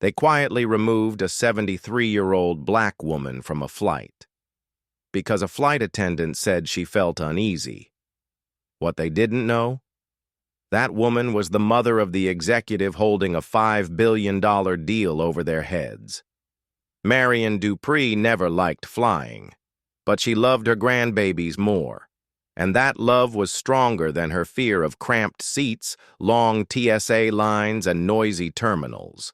They quietly removed a 73-year-old black woman from a flight because a flight attendant said she felt uneasy. What they didn't know? That woman was the mother of the executive holding a $5 billion deal over their heads. Marian Dupree never liked flying, but she loved her grandbabies more, and that love was stronger than her fear of cramped seats, long TSA lines, and noisy terminals.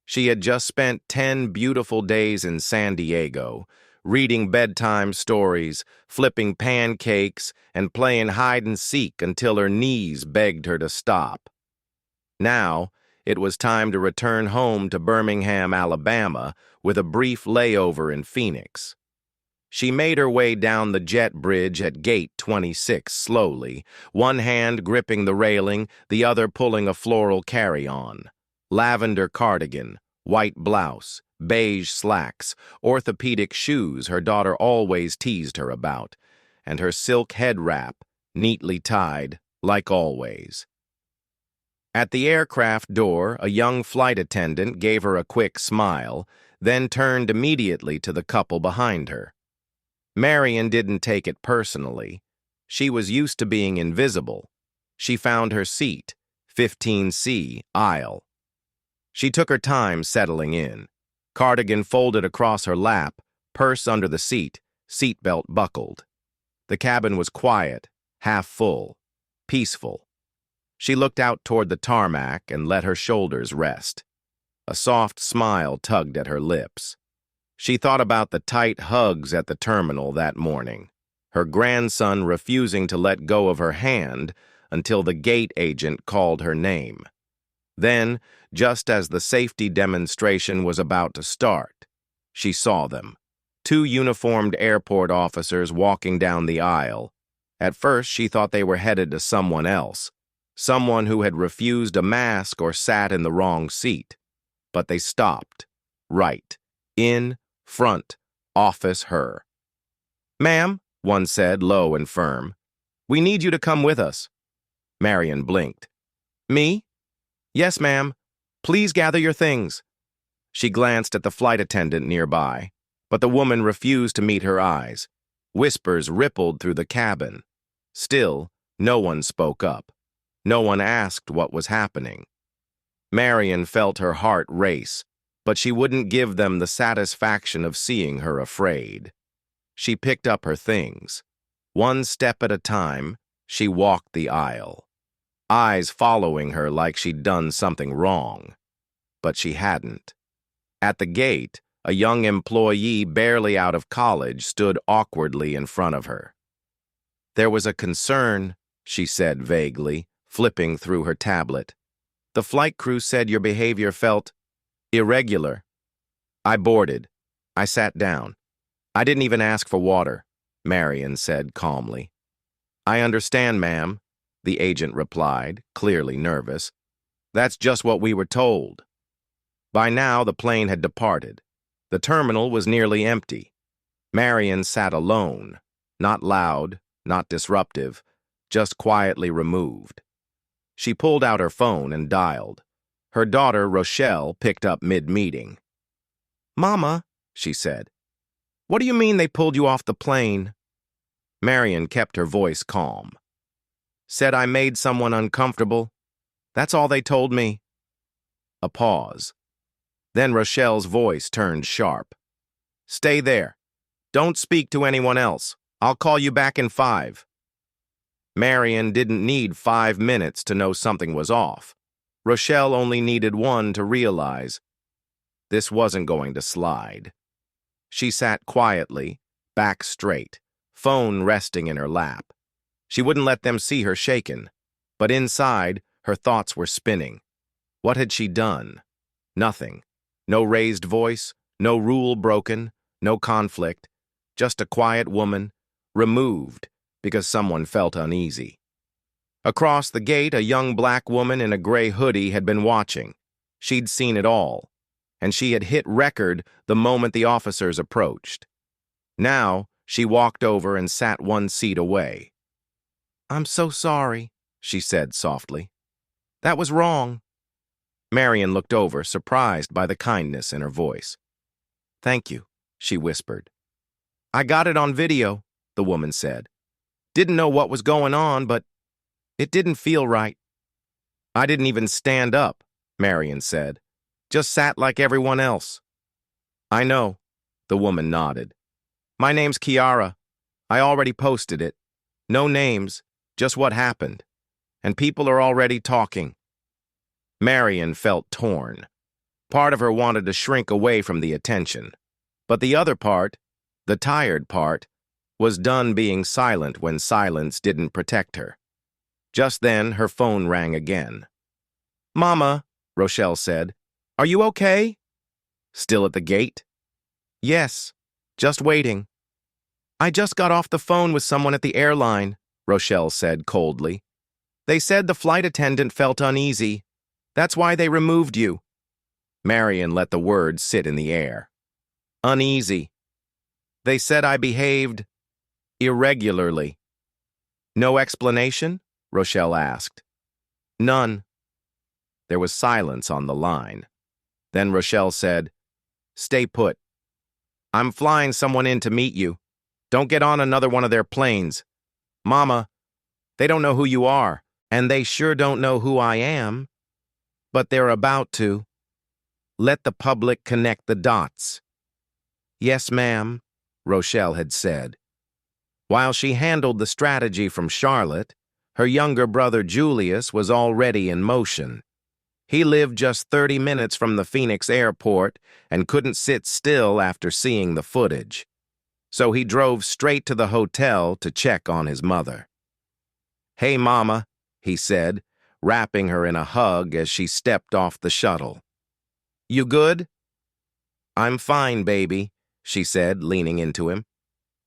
She had just spent 10 beautiful days in San Diego, reading bedtime stories, flipping pancakes, and playing hide-and-seek until her knees begged her to stop. Now, it was time to return home to Birmingham, Alabama, with a brief layover in Phoenix. She made her way down the jet bridge at Gate 26 slowly, one hand gripping the railing, the other pulling a floral carry-on. Lavender cardigan, white blouse, beige slacks, orthopedic shoes her daughter always teased her about, and her silk head wrap, neatly tied, like always. At the aircraft door, a young flight attendant gave her a quick smile, then turned immediately to the couple behind her. Marian didn't take it personally. She was used to being invisible. She found her seat, 15C, aisle. She took her time settling in. Cardigan folded across her lap, purse under the seatbelt buckled. The cabin was quiet, half full, peaceful. She looked out toward the tarmac and let her shoulders rest. A soft smile tugged at her lips. She thought about the tight hugs at the terminal that morning, her grandson refusing to let go of her hand until the gate agent called her name. Then, just as the safety demonstration was about to start, she saw them, 2 uniformed airport officers walking down the aisle. At first, she thought they were headed to someone else, someone who had refused a mask or sat in the wrong seat. But they stopped, right, in front, office her. "Ma'am," one said, low and firm, "we need you to come with us." Marian blinked. "Me?" "Yes, ma'am. Please gather your things." She glanced at the flight attendant nearby, but the woman refused to meet her eyes. Whispers rippled through the cabin. Still, no one spoke up. No one asked what was happening. Marian felt her heart race, but she wouldn't give them the satisfaction of seeing her afraid. She picked up her things. One step at a time, she walked the aisle, eyes following her like she'd done something wrong. But she hadn't. At the gate, a young employee barely out of college stood awkwardly in front of her. "There was a concern," she said vaguely, flipping through her tablet. "The flight crew said your behavior felt irregular." "I boarded. I sat down. I didn't even ask for water," Marian said calmly. "I understand, ma'am," the agent replied, clearly nervous. "That's just what we were told." By now, the plane had departed. The terminal was nearly empty. Marian sat alone, not loud, not disruptive, just quietly removed. She pulled out her phone and dialed. Her daughter, Rochelle, picked up mid-meeting. "Mama," she said, "what do you mean they pulled you off the plane?" Marian kept her voice calm. "Said I made someone uncomfortable. That's all they told me." A pause. Then Rochelle's voice turned sharp. "Stay there. Don't speak to anyone else. I'll call you back in 5. Marian didn't need 5 minutes to know something was off. Rochelle only needed 1 to realize this wasn't going to slide. She sat quietly, back straight, phone resting in her lap. She wouldn't let them see her shaken, but inside, her thoughts were spinning. What had she done? Nothing. No raised voice, no rule broken, no conflict, just a quiet woman, removed because someone felt uneasy. Across the gate, a young black woman in a gray hoodie had been watching. She'd seen it all, and she had hit record the moment the officers approached. Now, she walked over and sat 1 seat away. "I'm so sorry," she said softly. "That was wrong." Marian looked over, surprised by the kindness in her voice. "Thank you," she whispered. "I got it on video," the woman said. "Didn't know what was going on, but it didn't feel right." "I didn't even stand up," Marian said. "Just sat like everyone else." "I know," the woman nodded. "My name's Kiara. I already posted it. No names, just what happened. And people are already talking." Marian felt torn. Part of her wanted to shrink away from the attention. But the other part, the tired part, was done being silent when silence didn't protect her. Just then, her phone rang again. "Mama," Rochelle said, "are you okay?" "Still at the gate?" "Yes, just waiting." "I just got off the phone with someone at the airline," Rochelle said coldly. "They said the flight attendant felt uneasy. That's why they removed you." Marian let the words sit in the air. "Uneasy. They said I behaved irregularly." "No explanation?" Rochelle asked. "None." There was silence on the line. Then Rochelle said, "Stay put. I'm flying someone in to meet you. Don't get on another one of their planes. Mama, they don't know who you are, and they sure don't know who I am. But they're about to. Let the public connect the dots." "Yes, ma'am," Rochelle had said. While she handled the strategy from Charlotte, her younger brother Julius was already in motion. He lived just 30 minutes from the Phoenix airport and couldn't sit still after seeing the footage. So he drove straight to the hotel to check on his mother. "Hey, Mama," he said, wrapping her in a hug as she stepped off the shuttle. "You good?" "I'm fine, baby," she said, leaning into him.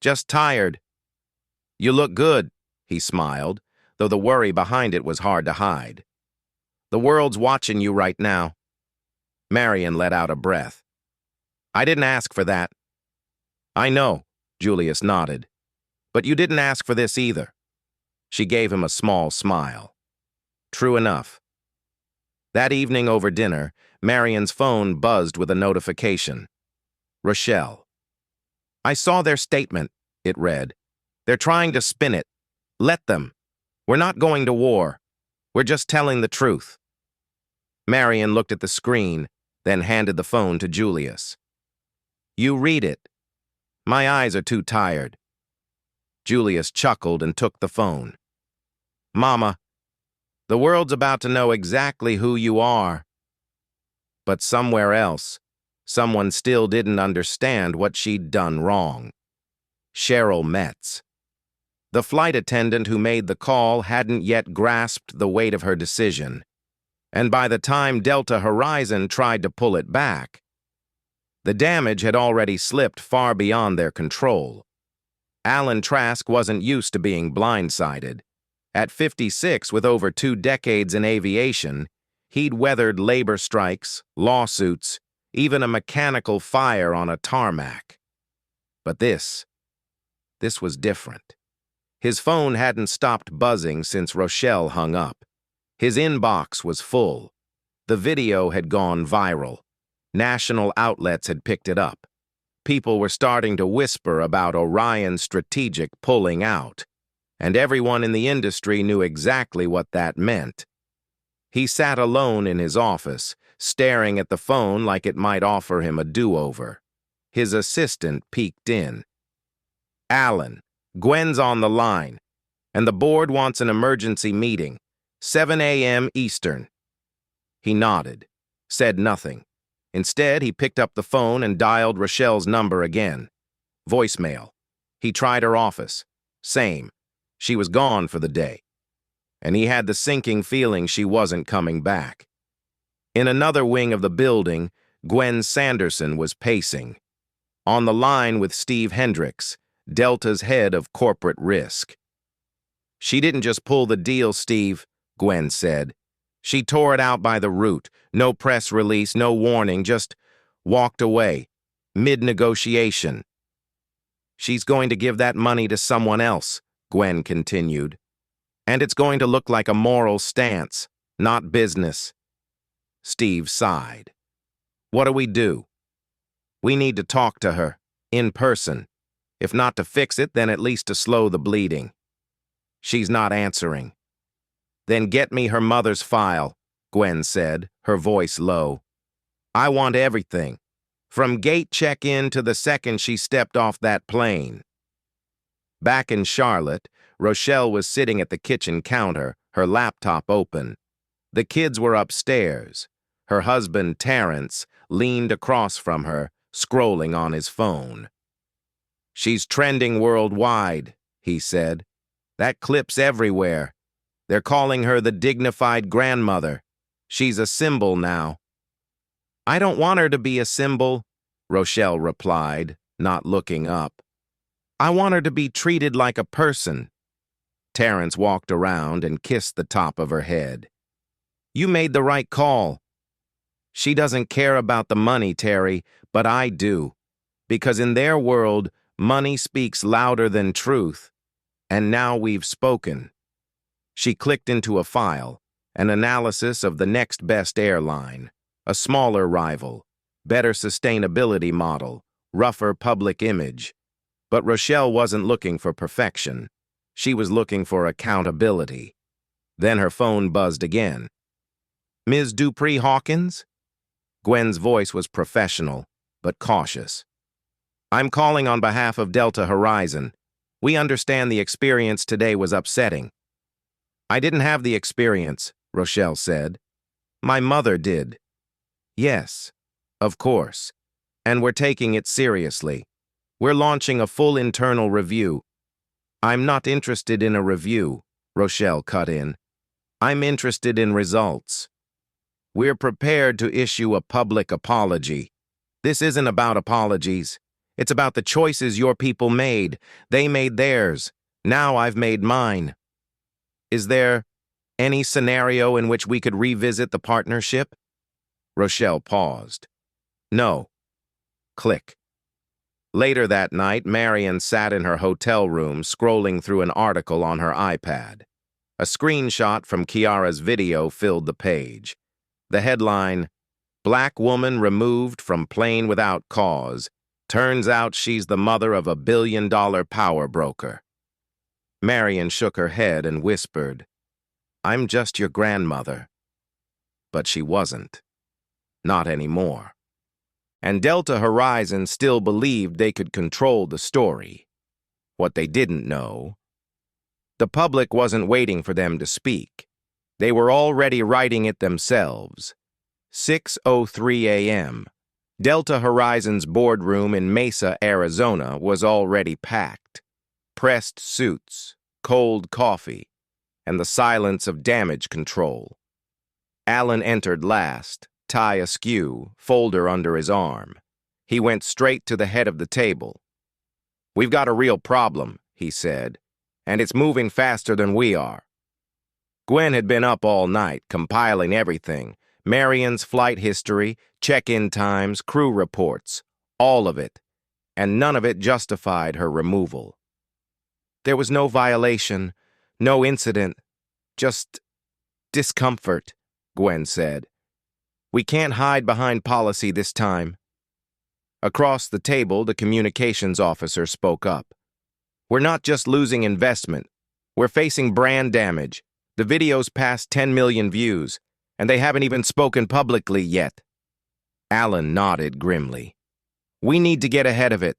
"Just tired." "You look good," he smiled, though the worry behind it was hard to hide. "The world's watching you right now." Marian let out a breath. "I didn't ask for that." "I know," Julius nodded. "But you didn't ask for this either." She gave him a small smile. "True enough." That evening over dinner, Marian's phone buzzed with a notification. Rochelle. "I saw their statement," it read. "They're trying to spin it. Let them. We're not going to war. We're just telling the truth." Marian looked at the screen, then handed the phone to Julius. "You read it. My eyes are too tired." Julius chuckled and took the phone. "Mama, the world's about to know exactly who you are." But somewhere else, someone still didn't understand what she'd done wrong. Cheryl Metz. The flight attendant who made the call hadn't yet grasped the weight of her decision, and by the time Delta Horizon tried to pull it back, the damage had already slipped far beyond their control. Alan Trask wasn't used to being blindsided. At 56, with over 2 decades in aviation, he'd weathered labor strikes, lawsuits, even a mechanical fire on a tarmac. But this was different. His phone hadn't stopped buzzing since Rochelle hung up. His inbox was full. The video had gone viral. National outlets had picked it up. People were starting to whisper about Orion Strategic pulling out, and everyone in the industry knew exactly what that meant. He sat alone in his office, staring at the phone like it might offer him a do-over. His assistant peeked in. "Alan, Gwen's on the line, and the board wants an emergency meeting, 7 a.m. Eastern." He nodded, said nothing. Instead, he picked up the phone and dialed Rochelle's number again. Voicemail. He tried her office. Same. She was gone for the day. And he had the sinking feeling she wasn't coming back. In another wing of the building, Gwen Sanderson was pacing. On the line with Steve Hendricks, Delta's head of corporate risk. "She didn't just pull the deal, Steve," Gwen said. "She tore it out by the root. No press release, no warning, just walked away. Mid-negotiation." "She's going to give that money to someone else," Gwen continued. "And it's going to look like a moral stance, not business." Steve sighed. What do we do? We need to talk to her, in person. If not to fix it, then at least to slow the bleeding. She's not answering. Then get me her mother's file, Gwen said, her voice low. I want everything, from gate check-in to the second she stepped off that plane. Back in Charlotte, Rochelle was sitting at the kitchen counter, her laptop open. The kids were upstairs. Her husband, Terrence, leaned across from her, scrolling on his phone. She's trending worldwide, he said. That clip's everywhere. They're calling her the dignified grandmother. She's a symbol now. I don't want her to be a symbol, Rochelle replied, not looking up. I want her to be treated like a person. Terrence walked around and kissed the top of her head. You made the right call. She doesn't care about the money, Terry, but I do. Because in their world, money speaks louder than truth. And now we've spoken. She clicked into a file, an analysis of the next best airline, a smaller rival, better sustainability model, rougher public image. But Rochelle wasn't looking for perfection. She was looking for accountability. Then her phone buzzed again. Ms. Dupree Hawkins? Gwen's voice was professional, but cautious. I'm calling on behalf of Delta Horizon. We understand the experience today was upsetting. I didn't have the experience, Rochelle said. My mother did. Yes, of course. And we're taking it seriously. We're launching a full internal review. I'm not interested in a review, Rochelle cut in. I'm interested in results. We're prepared to issue a public apology. This isn't about apologies. It's about the choices your people made. They made theirs. Now I've made mine. Is there any scenario in which we could revisit the partnership? Rochelle paused. No. Click. Later that night, Marian sat in her hotel room scrolling through an article on her iPad. A screenshot from Kiara's video filled the page. The headline, Black Woman Removed from Plane Without Cause. Turns out she's the mother of a billion-dollar power broker. Marian shook her head and whispered, I'm just your grandmother. But she wasn't. Not anymore. And Delta Horizon still believed they could control the story. What they didn't know, the public wasn't waiting for them to speak. They were already writing it themselves. 6:03 a.m. Delta Horizon's boardroom in Mesa, Arizona was already packed. Pressed suits, cold coffee, and the silence of damage control. Alan entered last, tie askew, folder under his arm. He went straight to the head of the table. We've got a real problem, he said, and it's moving faster than we are. Gwen had been up all night, compiling everything. Marian's flight history, check-in times, crew reports, all of it, and none of it justified her removal. There was no violation, no incident, just discomfort, Gwen said. We can't hide behind policy this time. Across the table, the communications officer spoke up. We're not just losing investment. We're facing brand damage. The video's passed 10 million views, and they haven't even spoken publicly yet. Alan nodded grimly. We need to get ahead of it.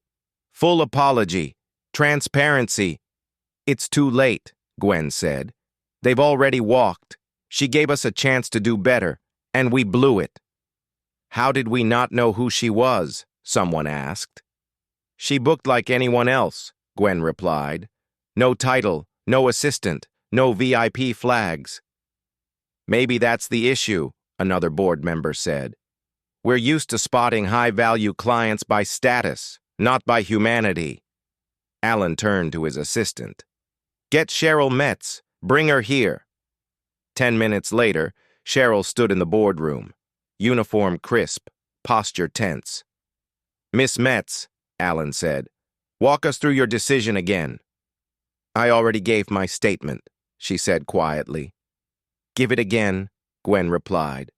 Full apology. Transparency. It's too late, Gwen said. They've already walked. She gave us a chance to do better, and we blew it. How did we not know who she was? Someone asked. She booked like anyone else, Gwen replied. No title, no assistant, no VIP flags. Maybe that's the issue, another board member said. We're used to spotting high-value clients by status, not by humanity. Alan turned to his assistant. Get Cheryl Metz. Bring her here. 10 minutes later, Cheryl stood in the boardroom. Uniform crisp, posture tense. Miss Metz, Alan said, walk us through your decision again. I already gave my statement, she said quietly. Give it again, Gwen replied.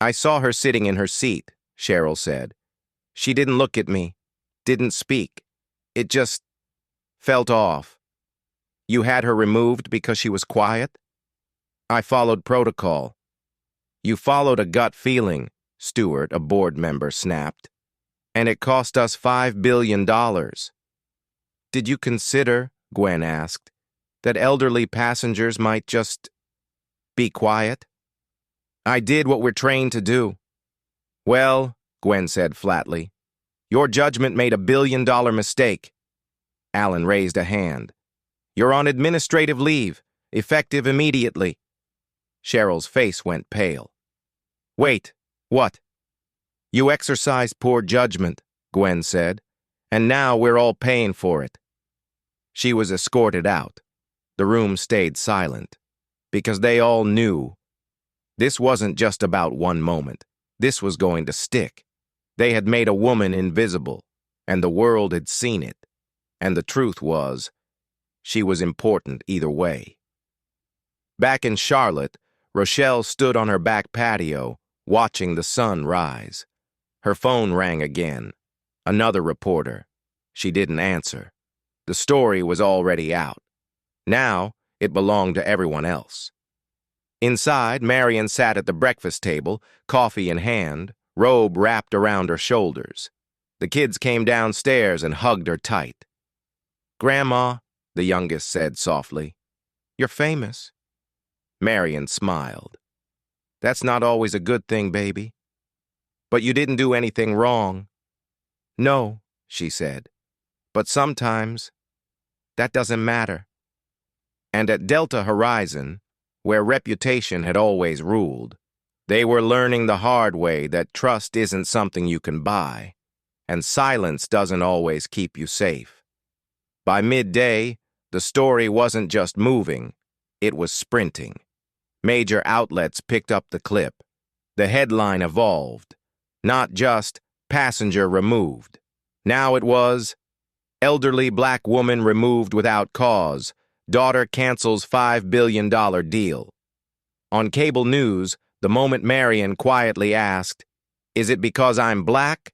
I saw her sitting in her seat, Cheryl said. She didn't look at me, didn't speak. It just felt off. You had her removed because she was quiet? I followed protocol. You followed a gut feeling, Stewart, a board member, snapped. And it cost us $5 billion. Did you consider, Gwen asked, that elderly passengers might just be quiet? I did what we're trained to do. Well, Gwen said flatly, your judgment made $1 billion mistake. Alan raised a hand. You're on administrative leave, effective immediately. Cheryl's face went pale. Wait, what? You exercised poor judgment, Gwen said, and now we're all paying for it. She was escorted out. The room stayed silent, because they all knew this wasn't just about one moment. This was going to stick. They had made a woman invisible, and the world had seen it. And the truth was, she was important either way. Back in Charlotte, Rochelle stood on her back patio, watching the sun rise. Her phone rang again. Another reporter. She didn't answer. The story was already out. Now, it belonged to everyone else. Inside, Marian sat at the breakfast table, coffee in hand, robe wrapped around her shoulders. The kids came downstairs and hugged her tight. Grandma, the youngest said softly, you're famous. Marian smiled. That's not always a good thing, baby. But you didn't do anything wrong. No, she said. But sometimes, that doesn't matter. And at Delta Horizon, where reputation had always ruled, they were learning the hard way that trust isn't something you can buy, and silence doesn't always keep you safe. By midday, the story wasn't just moving, it was sprinting. Major outlets picked up the clip. The headline evolved. Not just passenger removed. Now it was elderly black woman removed without cause. Daughter cancels $5 billion deal. On cable news, the moment Marian quietly asked, "Is it because I'm black?"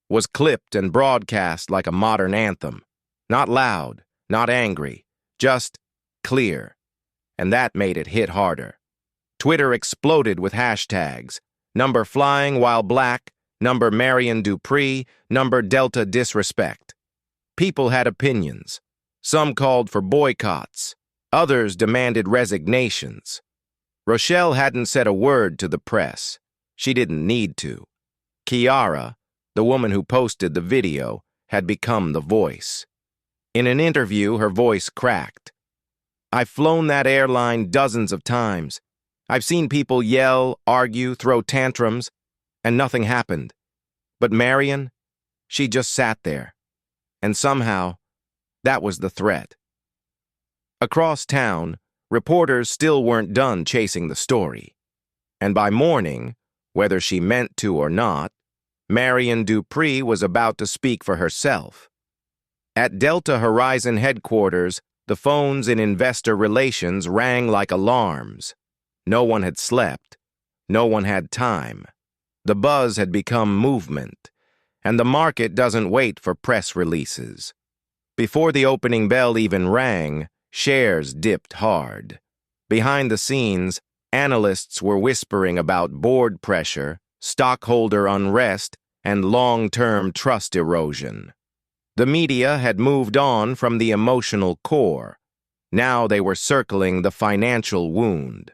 was clipped and broadcast like a modern anthem. Not loud, not angry, just clear. And that made it hit harder. Twitter exploded with hashtags. Number flying while black, number Marian Dupree, number Delta disrespect. People had opinions. Some called for boycotts. Others demanded resignations. Rochelle hadn't said a word to the press. She didn't need to. Kiara, the woman who posted the video, had become the voice. In an interview, her voice cracked. I've flown that airline dozens of times. I've seen people yell, argue, throw tantrums, and nothing happened. But Marian, she just sat there. And somehow, that was the threat. Across town, reporters still weren't done chasing the story. And by morning, whether she meant to or not, Marian Dupree was about to speak for herself. At Delta Horizon headquarters, the phones in investor relations rang like alarms. No one had slept. No one had time. The buzz had become movement, and the market doesn't wait for press releases. Before the opening bell even rang, shares dipped hard. Behind the scenes, analysts were whispering about board pressure, stockholder unrest, and long-term trust erosion. The media had moved on from the emotional core. Now they were circling the financial wound.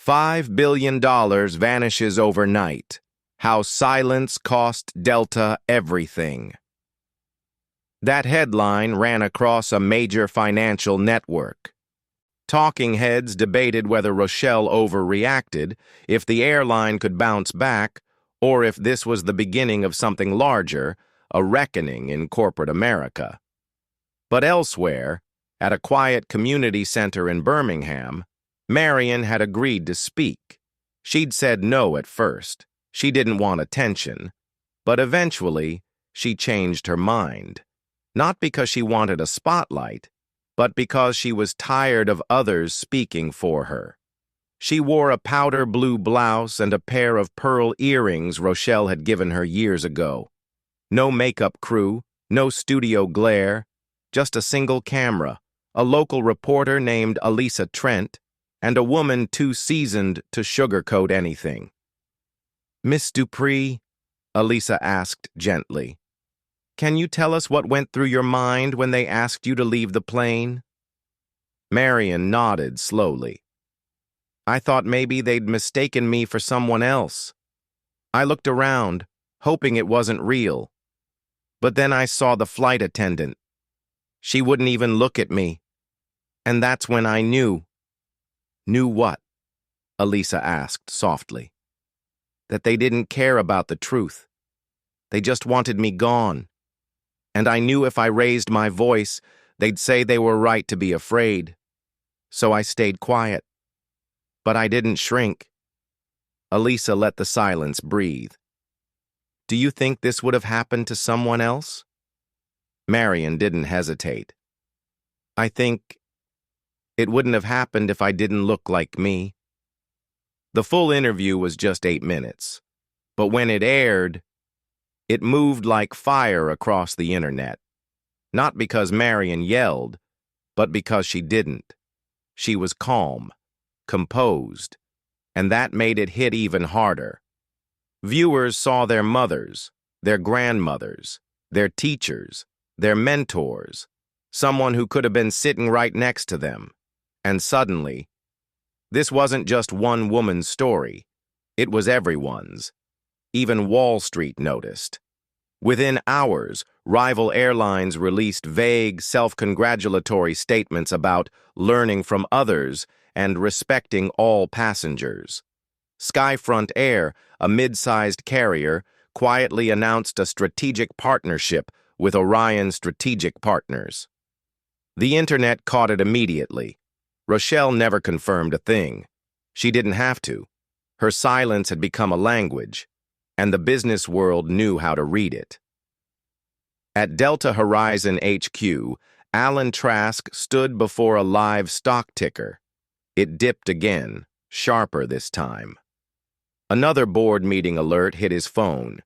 $5 billion vanishes overnight. How silence cost Delta everything. That headline ran across a major financial network. Talking heads debated whether Rochelle overreacted, if the airline could bounce back, or if this was the beginning of something larger, a reckoning in corporate America. But elsewhere, at a quiet community center in Birmingham, Marian had agreed to speak. She'd said no at first. She didn't want attention. But eventually, she changed her mind. Not because she wanted a spotlight, but because she was tired of others speaking for her. She wore a powder blue blouse and a pair of pearl earrings Rochelle had given her years ago. No makeup crew, no studio glare, just a single camera, a local reporter named Elisa Trent, and a woman too seasoned to sugarcoat anything. "Miss Dupree," Elisa asked gently, "can you tell us what went through your mind when they asked you to leave the plane?" Marian nodded slowly. "I thought maybe they'd mistaken me for someone else. I looked around, hoping it wasn't real. But then I saw the flight attendant. She wouldn't even look at me. And that's when I knew." "Knew what?" Elisa asked softly. "That they didn't care about the truth. They just wanted me gone. And I knew if I raised my voice, they'd say they were right to be afraid. So I stayed quiet. But I didn't shrink." Elisa let the silence breathe. "Do you think this would have happened to someone else?" Marian didn't hesitate. "I think it wouldn't have happened if I didn't look like me." The full interview was just 8 minutes. But when it aired, it moved like fire across the internet. Not because Marian yelled, but because she didn't. She was calm, composed, and that made it hit even harder. Viewers saw their mothers, their grandmothers, their teachers, their mentors, someone who could have been sitting right next to them. And suddenly, this wasn't just one woman's story. It was everyone's. Even Wall Street noticed. Within hours, rival airlines released vague, self-congratulatory statements about learning from others and respecting all passengers. Skyfront Air, a mid-sized carrier, quietly announced a strategic partnership with Orion Strategic Partners. The internet caught it immediately. Rochelle never confirmed a thing. She didn't have to. Her silence had become a language, and the business world knew how to read it. At Delta Horizon HQ, Alan Trask stood before a live stock ticker. It dipped again, sharper this time. Another board meeting alert hit his phone.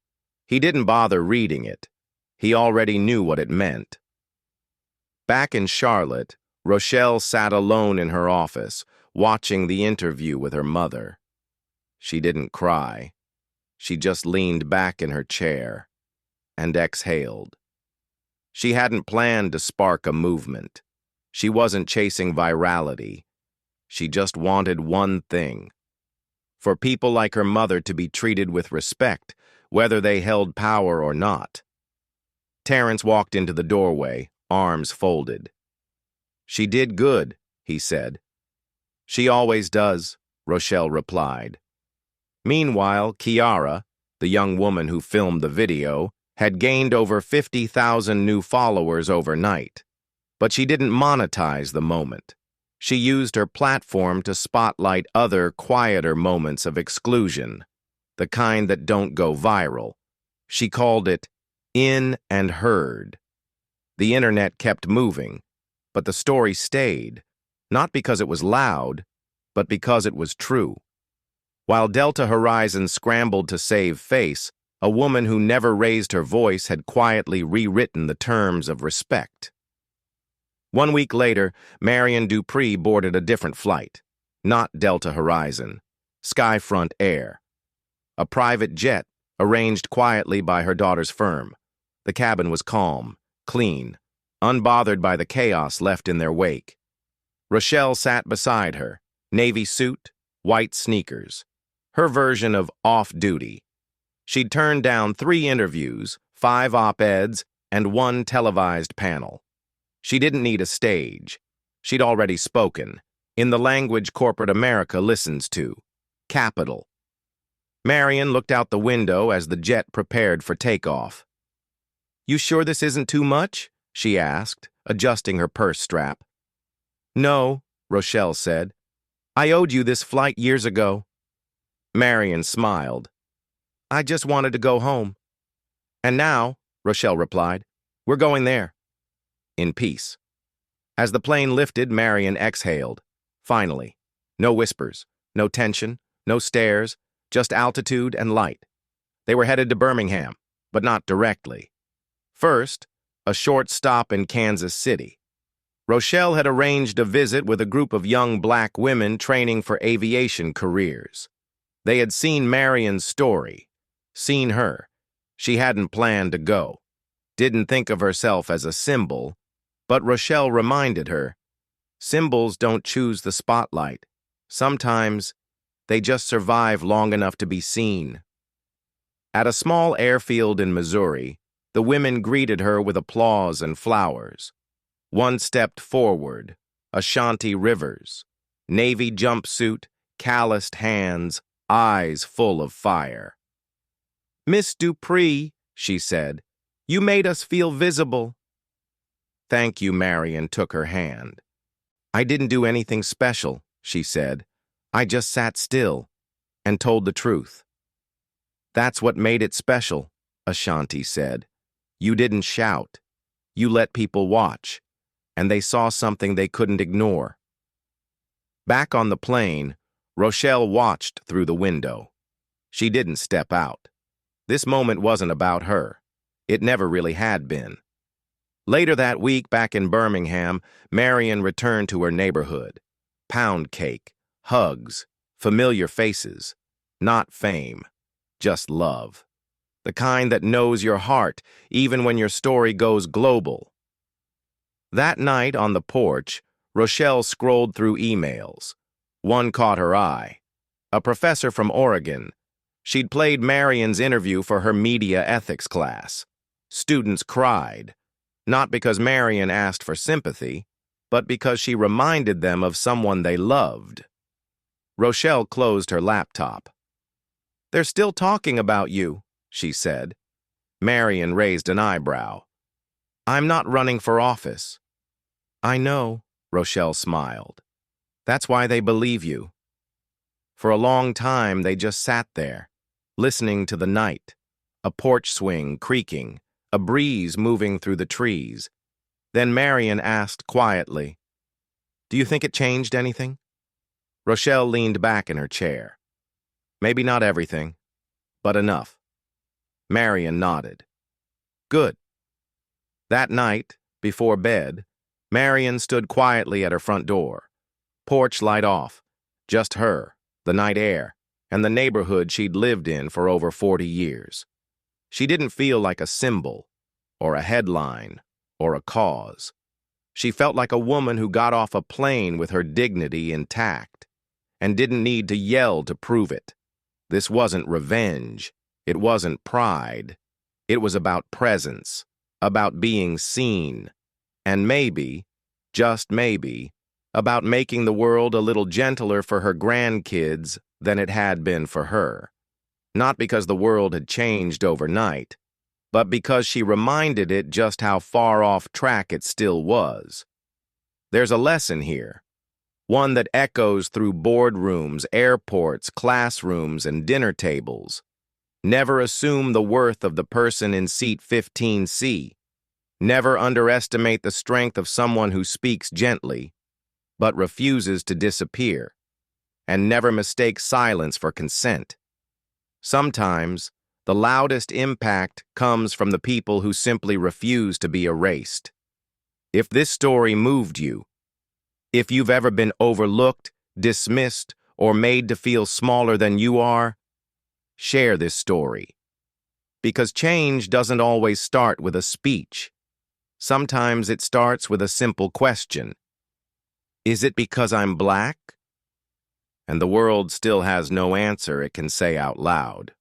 He didn't bother reading it. He already knew what it meant. Back in Charlotte, Rochelle sat alone in her office, watching the interview with her mother. She didn't cry. She just leaned back in her chair and exhaled. She hadn't planned to spark a movement. She wasn't chasing virality. She just wanted one thing: for people like her mother to be treated with respect, whether they held power or not. Terrence walked into the doorway, arms folded. "She did good," he said. "She always does," Rochelle replied. Meanwhile, Kiara, the young woman who filmed the video, had gained over 50,000 new followers overnight. But she didn't monetize the moment. She used her platform to spotlight other, quieter moments of exclusion, the kind that don't go viral. She called it in and heard. The internet kept moving, but the story stayed, not because it was loud, but because it was true. While Delta Horizon scrambled to save face, a woman who never raised her voice had quietly rewritten the terms of respect. 1 week later, Marian Dupree boarded a different flight. Not Delta Horizon, Skyfront Air. A private jet arranged quietly by her daughter's firm. The cabin was calm, clean, unbothered by the chaos left in their wake. Rochelle sat beside her, navy suit, white sneakers. Her version of off-duty. She'd turned down 3 interviews, 5 op-eds, and 1 televised panel. She didn't need a stage. She'd already spoken, in the language corporate America listens to, capital. Marian looked out the window as the jet prepared for takeoff. "You sure this isn't too much?" she asked, adjusting her purse strap. "No," Rochelle said. "I owed you this flight years ago." Marian smiled. "I just wanted to go home." "And now," Rochelle replied, "we're going there." In peace. As the plane lifted, Marian exhaled. Finally. No whispers, No tension, no stairs, just altitude and light. They were headed to Birmingham, but not directly. First, a short stop in Kansas City. Rochelle had arranged a visit with a group of young black women training for aviation careers. They had seen Marian's story, seen her. She hadn't planned to go, didn't think of herself as a symbol, but Rochelle reminded her, symbols don't choose the spotlight. Sometimes, they just survive long enough to be seen. At a small airfield in Missouri, the women greeted her with applause and flowers. One stepped forward, Ashanti Rivers, navy jumpsuit, calloused hands, eyes full of fire. "Miss Dupree," she said, "you made us feel visible." "Thank you," Marian took her hand. "I didn't do anything special," she said. "I just sat still and told the truth." "That's what made it special," Ashanti said. "You didn't shout. You let people watch, and they saw something they couldn't ignore." Back on the plane, Rochelle watched through the window. She didn't step out. This moment wasn't about her. It never really had been. Later that week, back in Birmingham, Marian returned to her neighborhood. Pound cake, hugs, familiar faces. Not fame, just love. The kind that knows your heart, even when your story goes global. That night on the porch, Rochelle scrolled through emails. One caught her eye. A professor from Oregon. She'd played Marian's interview for her media ethics class. Students cried, not because Marian asked for sympathy, but because she reminded them of someone they loved. Rochelle closed her laptop. "They're still talking about you," she said. Marian raised an eyebrow. "I'm not running for office." "I know," Rochelle smiled. "That's why they believe you." For a long time, they just sat there, listening to the night, a porch swing creaking, a breeze moving through the trees. Then Marian asked quietly, "Do you think it changed anything?" Rochelle leaned back in her chair. "Maybe not everything, but enough." Marian nodded. "Good." That night, before bed, Marian stood quietly at her front door. Porch light off, just her, the night air, and the neighborhood she'd lived in for over 40 years. She didn't feel like a symbol, or a headline, or a cause. She felt like a woman who got off a plane with her dignity intact, and didn't need to yell to prove it. This wasn't revenge. It wasn't pride. It was about presence, about being seen, and maybe, just maybe, about making the world a little gentler for her grandkids than it had been for her. Not because the world had changed overnight, but because she reminded it just how far off track it still was. There's a lesson here, one that echoes through boardrooms, airports, classrooms, and dinner tables. Never assume the worth of the person in seat 15C. Never underestimate the strength of someone who speaks gently, but refuses to disappear. And never mistake silence for consent. Sometimes, the loudest impact comes from the people who simply refuse to be erased. If this story moved you, if you've ever been overlooked, dismissed, or made to feel smaller than you are, share this story. Because change doesn't always start with a speech. Sometimes it starts with a simple question. Is it because I'm black? And the world still has no answer it can say out loud.